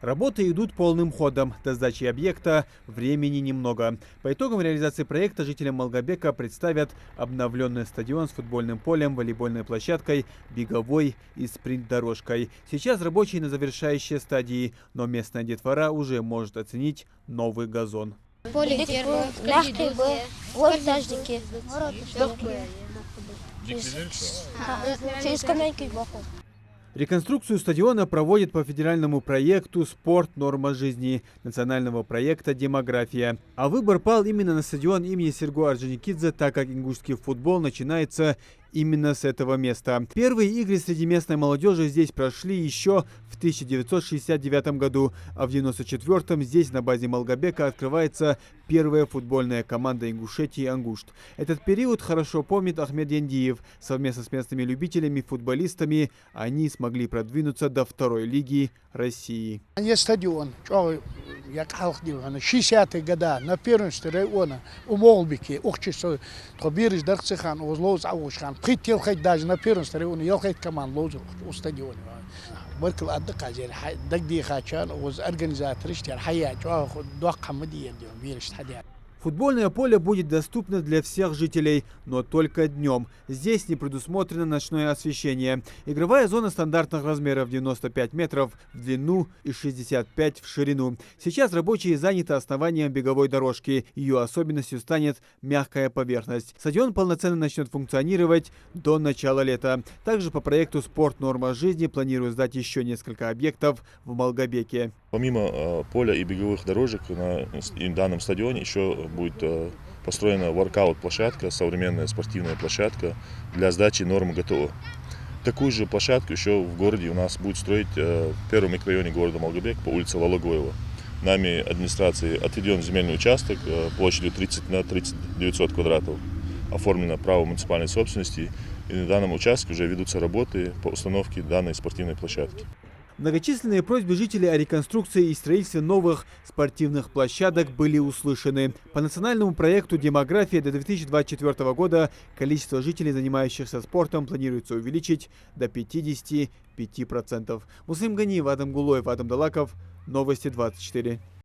Работы идут полным ходом. До сдачи объекта времени немного. По итогам реализации проекта жителям Малгобека представят обновленный стадион с футбольным полем, волейбольной площадкой, беговой и спринт-дорожкой. Сейчас рабочие на завершающей стадии, но местная детвора уже может оценить новый газон. Поле мягкий был, вот дождики. Через скамейки сбоку. Реконструкцию стадиона проводят по федеральному проекту «Спорт. Норма жизни» национального проекта «Демография». А выбор пал именно на стадион имени Серго Орджоникидзе, так как ингушский футбол начинается именно с этого места. Первые игры среди местной молодежи здесь прошли еще в 1969 году, а в 1994 здесь на базе Малгобека открывается первая футбольная команда Ингушетии «Ангушт». Этот период хорошо помнит Ахмед Яндиев. Совместно с местными любителями, футболистами они смогли продвинуться до второй лиги России. Есть стадион, як халк дивана, 60-е годы на первенстве района у Молбеке, общество, Тобирис Дарцехан, Узлоз Аушхан, прител хоть даже на первенстве района, я хоть команд лозу у стадиона. Баркл аддаказер, дагди хачан, уз организатор, штяр хаят, дуак хамадиен, бириш хадият. Футбольное поле будет доступно для всех жителей, но только днем. Здесь не предусмотрено ночное освещение. Игровая зона стандартных размеров 95 метров в длину и 65 в ширину. Сейчас рабочие заняты основанием беговой дорожки. Ее особенностью станет мягкая поверхность. Стадион полноценно начнет функционировать до начала лета. Также по проекту «Спорт. Норма жизни» планируют сдать еще несколько объектов в Малгобеке. Помимо поля и беговых дорожек на данном стадионе еще будет построена воркаут-площадка, современная спортивная площадка для сдачи норм ГТО. Такую же площадку еще в городе у нас будет строить в первом микрорайоне города Малгобек по улице Лалагоева. Нами администрацией отведен земельный участок площадью 30 на 900 квадратов. Оформлено право муниципальной собственности, и на данном участке уже ведутся работы по установке данной спортивной площадки. Многочисленные просьбы жителей о реконструкции и строительстве новых спортивных площадок были услышаны. По национальному проекту «Демография» до 2024 года количество жителей, занимающихся спортом, планируется увеличить до 55%. Муслим Ганиев, Адам Гулоев, Адам Далаков. Новости 24.